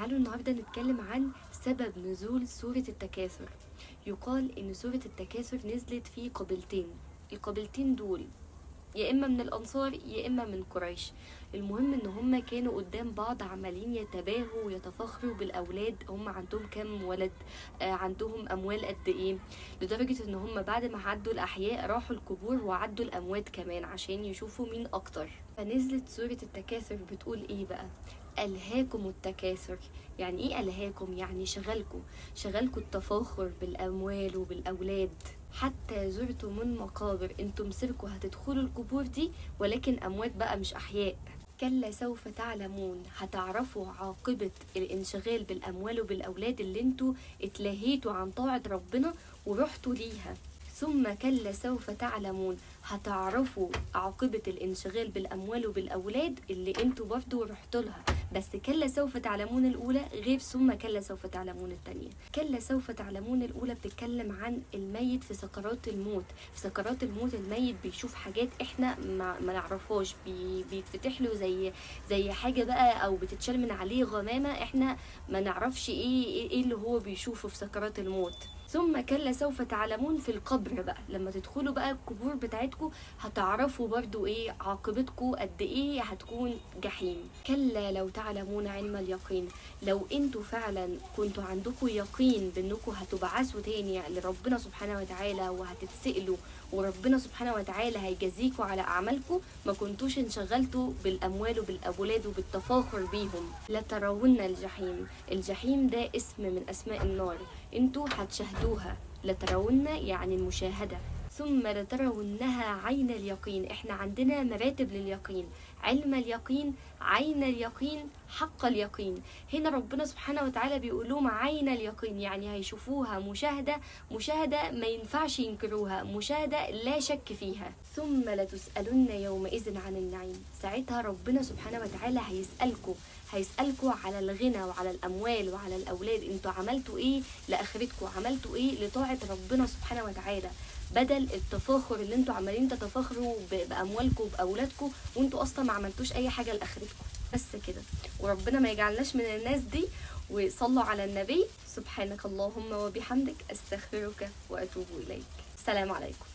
تعالوا النهاردة نتكلم عن سبب نزول سورة التكاثر. يقال ان سورة التكاثر نزلت في قبيلتين، القبيلتين دول يا اما من الانصار يا اما من قريش. المهم ان هم كانوا قدام بعض عمالين يتباهوا ويتفاخروا بالاولاد، هم عندهم كام ولد، عندهم اموال قد ايه، لدرجة ان هم بعد ما عدوا الاحياء راحوا القبور وعدوا الاموات كمان عشان يشوفوا مين اكتر. فنزلت سورة التكاثر بتقول ايه بقى؟ ألهاكم التكاثر. يعني ايه ألهاكم؟ يعني شغلكم التفاخر بالأموال وبالأولاد حتى زرتم المقابر. انتم سيركوا هتدخلوا القبور دي ولكن أموات بقى مش أحياء. كلا سوف تعلمون، هتعرفوا عاقبة الانشغال بالأموال وبالأولاد اللي انتوا اتلهيتوا عن طاعة ربنا ورحتوا ليها. ثم كلا سوف تعلمون، هتعرفوا عاقبة الانشغال بالأموال وبالأولاد اللي انتوا برضو رحتوا لها. بس كلا سوف تعلمون الأولى غير ثم كلا سوف تعلمون الثانية. كلا سوف تعلمون الأولى بتتكلم عن الميت في سكرات الموت. في سكرات الموت الميت بيشوف حاجات احنا ما نعرفهاش، بيتفتح له زي حاجة بقى أو بتتشال من عليه غمامة، احنا ما نعرفش ايه اللي هو بيشوفه في سكرات الموت. ثم كلا سوف تعلمون في القبر بقى، لما تدخلوا بقى القبور بتاعتكم هتعرفوا برضو ايه عاقبتكم، قد ايه هتكون جحيم. كلا لو تعلمون علم اليقين، لو انتوا فعلا كنتوا عندكم يقين بانكم هتبعثوا تاني لربنا سبحانه وتعالى وهتتسألوا وربنا سبحانه وتعالى هيجازيكوا على اعمالكم، ما كنتوش انشغلتوا بالاموال وبالاولاد وبالتفاخر بيهم. لترون الجحيم. الجحيم ده اسم من اسماء النار، انتوا هتشاهدوها. لترون يعني المشاهدة. ثم لترونها عين اليقين. احنا عندنا مراتب لليقين: علم اليقين، عين اليقين، حق اليقين. هنا ربنا سبحانه وتعالى بيقول لهم عين اليقين، يعني هيشوفوها مشاهدة ما ينفعش ينكروها، مشاهدة لا شك فيها. ثم لتسألن يومئذ عن النعيم. ساعتها ربنا سبحانه وتعالى هيسألكوا على الغنى وعلى الأموال وعلى الأولاد. انتوا عملتوا ايه لآخرتكم؟ عملتوا ايه لطاعة ربنا سبحانه وتعالى؟ بدل التفاخر اللي انتوا عمالين تتفاخروا بأموالكم وبأولادكم وانتوا أصلا ما عملتوش أي حاجة لآخرتكم. بس كده، وربنا ما يجعلناش من الناس دي. وصلوا على النبي. سبحانك اللهم وبحمدك، أستغفرك وأتوب إليك. السلام عليكم.